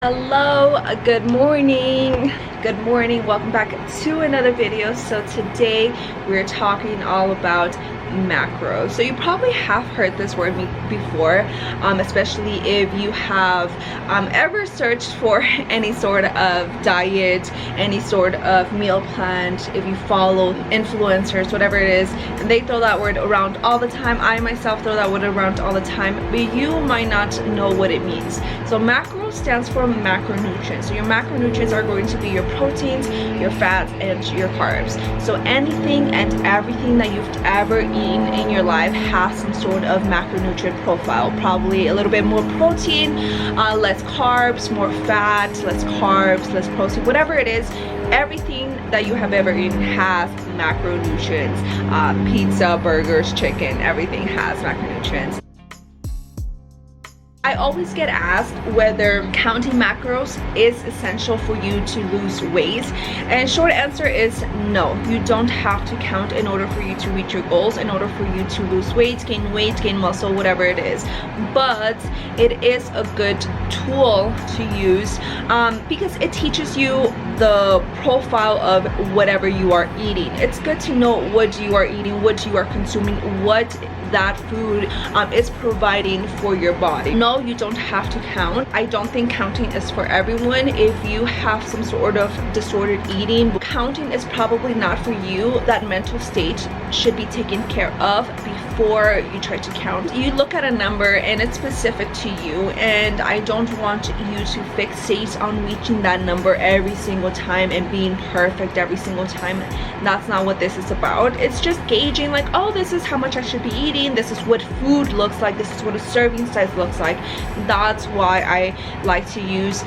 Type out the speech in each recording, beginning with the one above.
Hello, good morning, welcome back to another video. So today we're talking all about macros. So you probably have heard this word before, especially if you have ever searched for any sort of diet, any sort of meal plan, if you follow influencers, whatever it is, and they throw that word around all the time. I myself throw that word around all the time, but you might not know what it means. So macro stands for macronutrients. So your macronutrients are going to be your proteins, your fats, and your carbs. So anything and everything that you've ever eaten in your life has some sort of macronutrient profile. Probably a little bit more protein, less carbs, more fat, less carbs, less protein, whatever it is. Everything that you have ever eaten has macronutrients. Pizza, burgers, chicken, everything has macronutrients. I always get asked whether counting macros is essential for you to lose weight, and short answer is no. You don't have to count in order for you to reach your goals, in order for you to lose weight, gain muscle, whatever it is. But it is a good tool to use because it teaches you the profile of whatever you are eating. It's good to know what you are eating, what you are consuming, what that food is providing for your body. No, you don't have to count. I don't think counting is for everyone. If you have some sort of disordered eating, counting is probably not for you. That mental state should be taken care of before you try to count. You look at a number and it's specific to you, and I don't want you to fixate on reaching that number every single time and being perfect every single time. That's not what this is about. It's just gauging, like, oh, this is how much I should be eating, this is what food looks like, this is what a serving size looks like. That's why I like to use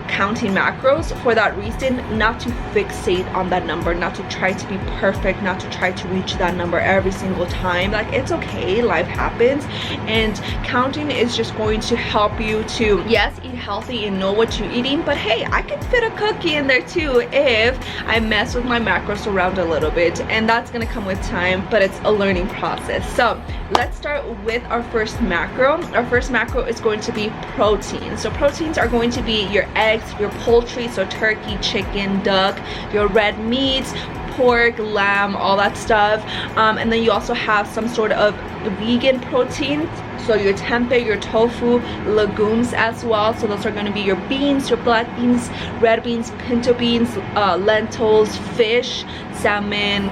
counting macros, for that reason. Not to fixate on that number, not to try to be perfect, not to try to reach that number every single time. Like, it's okay, life happens, and counting is just going to help you to, yes, eat healthy and know what you're eating, but hey, I can fit a cookie in there too if I mess with my macros around a little bit, and that's gonna come with time, but it's a learning process. So let's start with our first macro. Our first macro is going to be protein. So proteins are going to be your eggs, your poultry, so turkey, chicken, duck, your red meats, pork, lamb, all that stuff, and then you also have some sort of vegan protein, so your tempeh, your tofu, legumes as well. So those are going to be your beans, your black beans, red beans, pinto beans, lentils, fish, salmon,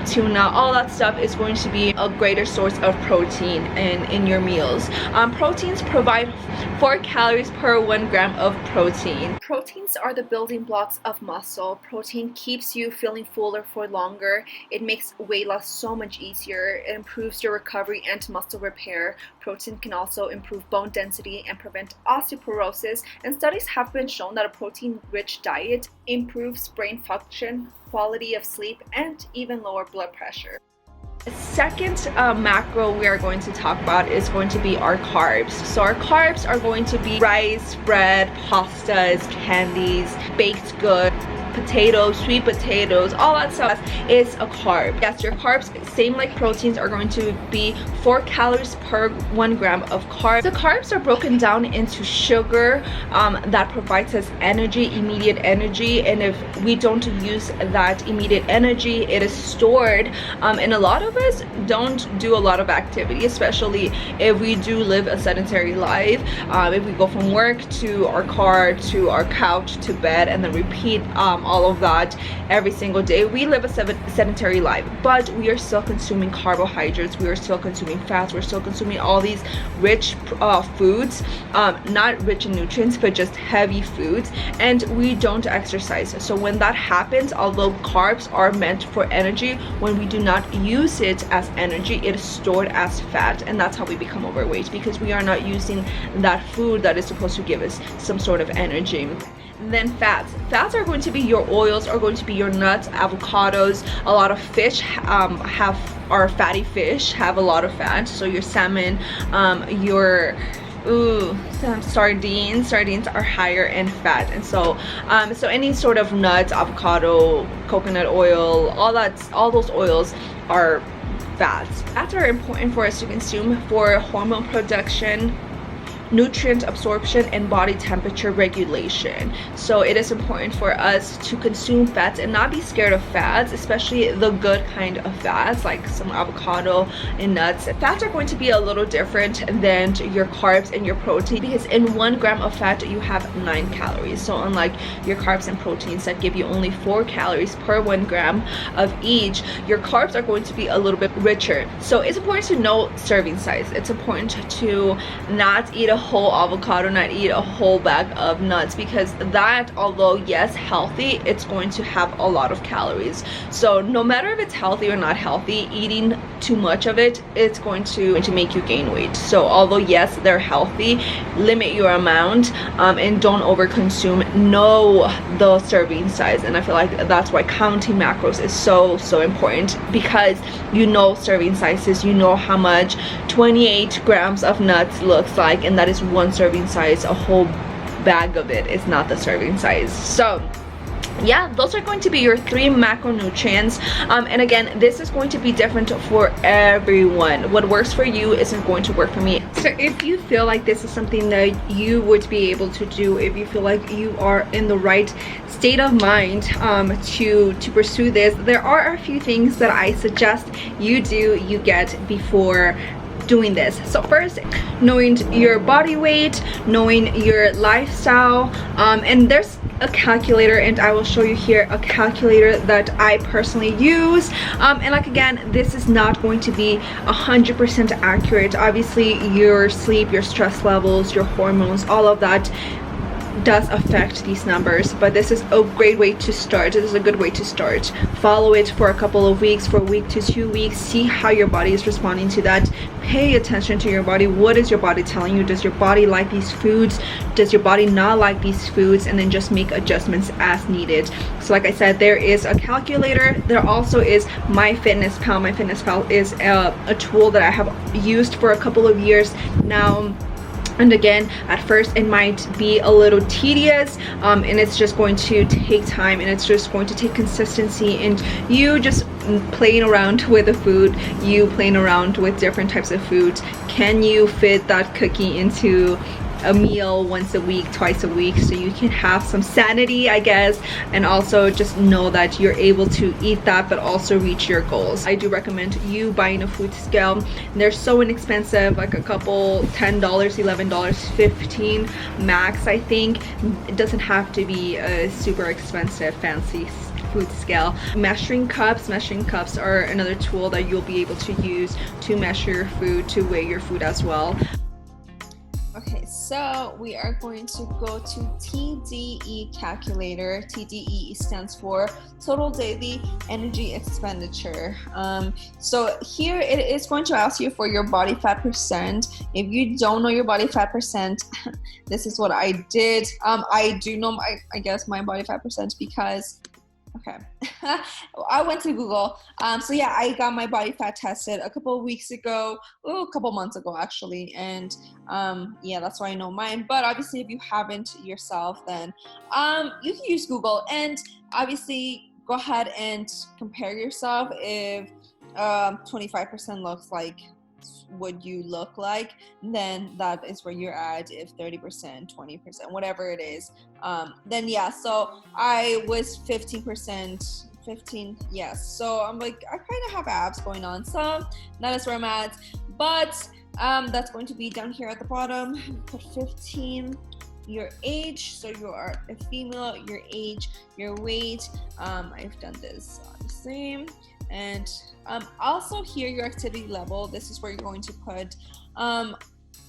tuna, all that stuff is going to be a greater source of protein in your meals. Proteins provide 4 calories per 1 gram of protein. Proteins are the building blocks of muscle. Protein keeps you feeling fuller for longer. It makes weight loss so much easier. It improves your recovery and muscle repair. Protein can also improve bone density and prevent osteoporosis, and studies have been shown that a protein-rich diet improves brain function, quality of sleep, and even lower blood pressure. The second macro we are going to talk about is going to be our carbs. So our carbs are going to be rice, bread, pastas, candies, baked goods, potatoes, sweet potatoes, all that stuff is a carb. Yes, your carbs, same like proteins, are going to be 4 calories per 1 gram of carbs. The carbs are broken down into sugar that provides us energy, immediate energy, and if we don't use that immediate energy, it is stored, and a lot of us don't do a lot of activity, especially if we do live a sedentary life. If we go from work to our car to our couch to bed and then repeat all of that every single day, we live a sedentary life, but we are still consuming carbohydrates, we are still consuming fats, we're still consuming all these rich foods, not rich in nutrients, but just heavy foods, and we don't exercise. So when that happens, although carbs are meant for energy, when we do not use it as energy, it is stored as fat, and that's how we become overweight, because we are not using that food that is supposed to give us some sort of energy. Then fats are going to be your oils, are going to be your nuts, avocados. A lot of fish our fatty fish have a lot of fat, so your salmon, your some sardines are higher in fat, and so any sort of nuts, avocado, coconut oil, all those oils are fats. Fats are important for us to consume for hormone production, nutrient absorption and body temperature regulation. So it is important for us to consume fats and not be scared of fats, especially the good kind of fats like some avocado and nuts. Fats are going to be a little different than your carbs and your protein, because in 1 gram of fat you have 9 calories. So unlike your carbs and proteins that give you only 4 calories per 1 gram of each, your carbs are going to be a little bit richer. So it's important to know serving size. It's important to not eat a whole avocado, not eat a whole bag of nuts, because that, although yes healthy, it's going to have a lot of calories. So no matter if it's healthy or not healthy, eating too much of it, it's going to make you gain weight. So although yes they're healthy, limit your amount and don't overconsume. Know the serving size, and I feel like that's why counting macros is so important, because you know serving sizes, you know how much 28 grams of nuts looks like, and that is 1 serving size. A whole bag of it is not the serving size. So yeah, those are going to be your 3 macronutrients, and again, this is going to be different for everyone. What works for you isn't going to work for me. So if you feel like this is something that you would be able to do, if you feel like you are in the right state of mind to pursue this, there are a few things that I suggest you get before doing this. So first, knowing your body weight, knowing your lifestyle, and there's a calculator, and I will show you here a calculator that I personally use, and like again, this is not going to be 100% accurate. Obviously your sleep, your stress levels, your hormones, all of that does affect these numbers, but this is a great way to start. This is a good way to start. Follow it for a couple of weeks, for a week to 2 weeks, see how your body is responding to that. Pay attention to your body. What is your body telling you? Does your body like these foods? Does your body not like these foods? And then just make adjustments as needed. So like I said, there is a calculator. There also is MyFitnessPal. MyFitnessPal is a tool that I have used for a couple of years now. And again, at first it might be a little tedious, and it's just going to take time, and it's just going to take consistency, and you just playing around with the food, you playing around with different types of foods. Can you fit that cookie into a meal once a week, twice a week, so you can have some sanity, I guess, and also just know that you're able to eat that but also reach your goals. I do recommend you buying a food scale. They're so inexpensive, like a couple, $10, $11, $15 max, I think. It doesn't have to be a super expensive fancy food scale. Measuring cups are another tool that you'll be able to use to measure your food, to weigh your food as well. Okay, so we are going to go to TDE calculator. TDE stands for Total Daily Energy Expenditure. So here it is going to ask you for your body fat percent. If you don't know your body fat percent, this is what I did. I do know I guess my body fat percent because okay. I went to Google. So yeah, I got my body fat tested a couple of weeks ago, a couple months ago actually, and yeah, that's why I know mine. But obviously if you haven't yourself, then you can use Google, and obviously go ahead and compare yourself. If 25% looks like what you look like, then that is where you're at. If 30%, 20%, whatever it is, then yeah, so I was 15%, yes, so I'm like, I kind of have abs going on, so that is where I'm at. But that's going to be down here at the bottom. Put 15, your age, so you are a female, your age, your weight. I've done this the same. And also here, your activity level. This is where you're going to put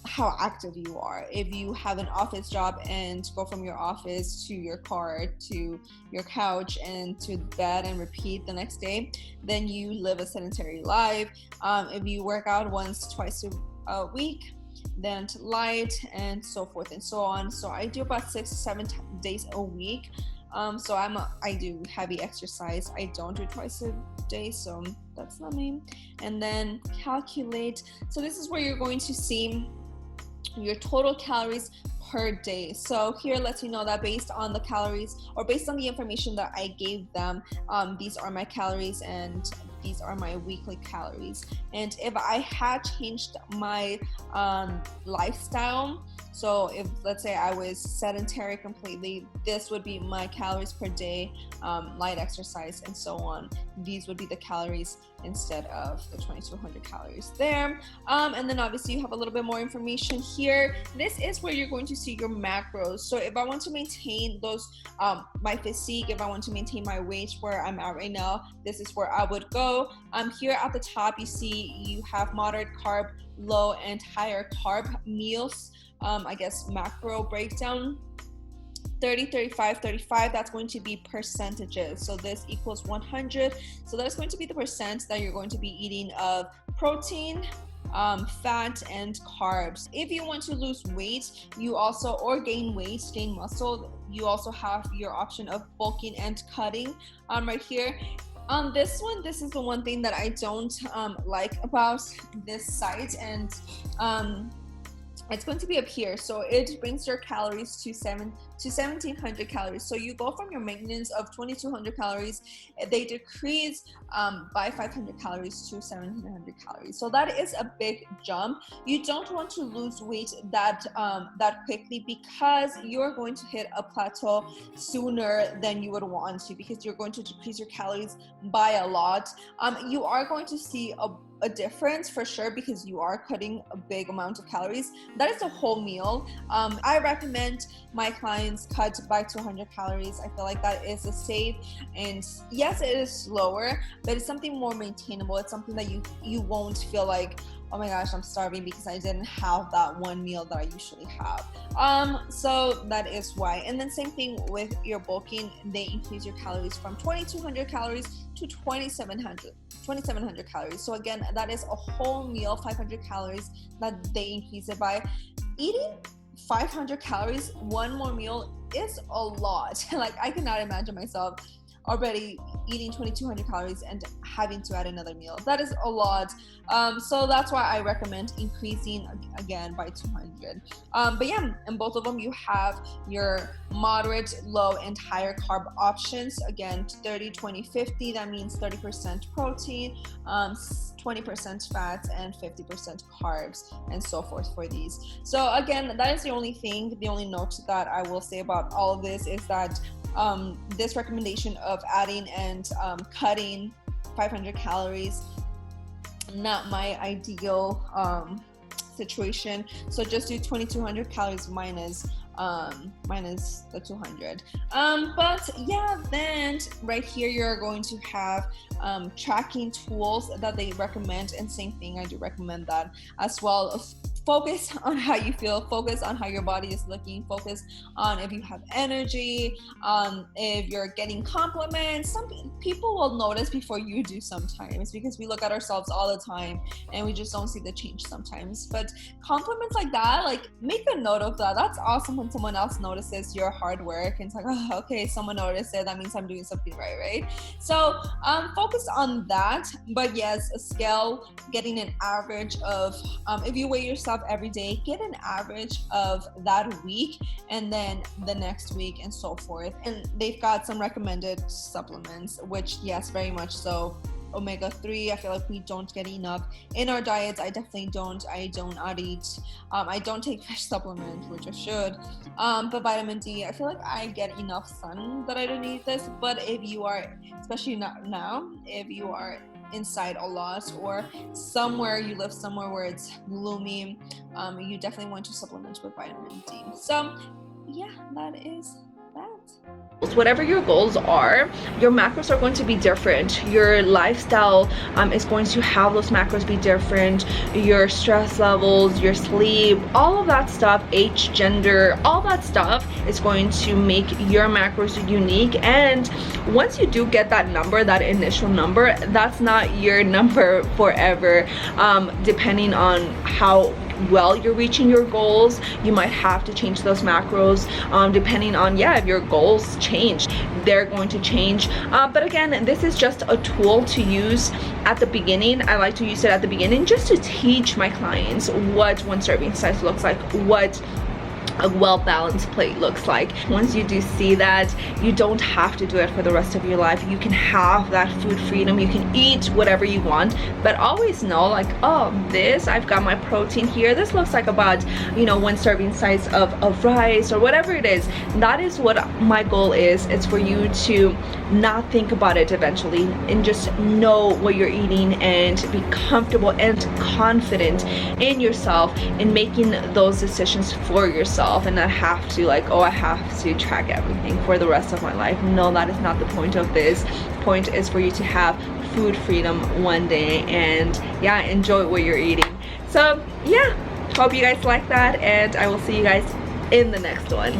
how active you are. If you have an office job and go from your office to your car to your couch and to bed and repeat the next day, then you live a sedentary life. If you work out once, twice a week, then light, and so forth and so on. So I do about 6 to 7 days a week. So I do heavy exercise. I don't do twice a day, so that's not me. And then calculate. So this is where you're going to see your total calories per day. So here lets you know that based on the calories, or based on the information that I gave them, these are my calories, and these are my weekly calories. And if I had changed my lifestyle, so if let's say I was sedentary completely, this would be my calories per day, light exercise and so on. These would be the calories instead of the 2200 calories there. And then obviously you have a little bit more information here. This is where you're going to see your macros. So if I want to maintain those, my physique, if I want to maintain my weight where I'm at right now, this is where I would go. Here at the top, you see you have moderate carb, low and higher carb meals. I guess macro breakdown. 30, 35, 35, that's going to be percentages. So this equals 100. So that's going to be the percent that you're going to be eating of protein, fat and carbs. If you want to lose weight, you also, or gain weight, gain muscle, you also have your option of bulking and cutting right here. On this one, this is the one thing that I don't like about this site, and it's going to be up here. So it brings your calories to 1700 calories. So you go from your maintenance of 2200 calories, they decrease by 500 calories to 1700 calories. So that is a big jump. You don't want to lose weight that quickly, because you're going to hit a plateau sooner than you would want to, because you're going to decrease your calories by a lot. You are going to see a difference for sure, because you are cutting a big amount of calories. That is a whole meal. I recommend my clients cut by 200 calories. I feel like that is a safe, and yes, it is slower, but it's something more maintainable. It's something that you won't feel like, oh my gosh, I'm starving because I didn't have that one meal that I usually have. So that is why. And then same thing with your bulking, they increase your calories from 2200 calories to 2700 calories. So again, that is a whole meal, 500 calories that they increase it by. Eating 500 calories, one more meal, is a lot. Like, I cannot imagine myself already eating 2200 calories and having to add another meal. That is a lot. So that's why I recommend increasing again by 200. But yeah, in both of them you have your moderate, low and higher carb options. Again, 30, 20, 50, that means 30% protein, 20% fat and 50% carbs, and so forth for these. So again, that is the only thing, the only note that I will say about all of this is that this recommendation of adding and cutting 500 calories, not my ideal situation. So just do 2200 calories minus the 200. But yeah, then right here you're going to have tracking tools that they recommend, and same thing, I do recommend that as well. Focus on how you feel, focus on how your body is looking, focus on if you have energy, if you're getting compliments. Some people will notice before you do sometimes, because we look at ourselves all the time and we just don't see the change sometimes. But compliments like that, like, make a note of that. That's awesome when someone else notices your hard work and it's like, oh, okay, someone noticed it, that means I'm doing something right? So focus on that. But yes, a scale, getting an average of, if you weigh yourself every day, get an average of that week and then the next week and so forth. And they've got some recommended supplements, which yes, very much so. Omega-3, I feel like we don't get enough in our diets. I definitely don't. I don't eat. I don't take fish supplement, which I should. But vitamin D, I feel like I get enough sun that I don't need this. But if you are, especially not now, if you are inside a lot, or you live somewhere where it's gloomy, you definitely want to supplement with vitamin D. So yeah, that is that. Whatever your goals are, your macros are going to be different. Your lifestyle is going to have those macros be different. Your stress levels, your sleep, all of that stuff, age, gender, all that stuff is going to make your macros unique. And once you do get that number, that initial number, that's not your number forever. Depending on how well you're reaching your goals, you might have to change those macros, depending on, if your goals change, they're going to change. But again, this is just a tool to use at the beginning. I like to use it at the beginning just to teach my clients what one serving size looks like, what a well-balanced plate looks like. Once you do see that, you don't have to do it for the rest of your life. You can have that food freedom, you can eat whatever you want, but always know like, oh, this, I've got my protein here, this looks like about, you know, 1 serving size of rice or whatever it is. That is what my goal is. It's for you to not think about it eventually and just know what you're eating and be comfortable and confident in yourself in making those decisions for yourself, and not have to like, oh, I have to track everything for the rest of my life. No, that is not the point of this. The point is for you to have food freedom one day and yeah, enjoy what you're eating. So yeah, hope you guys like that, and I will see you guys in the next one.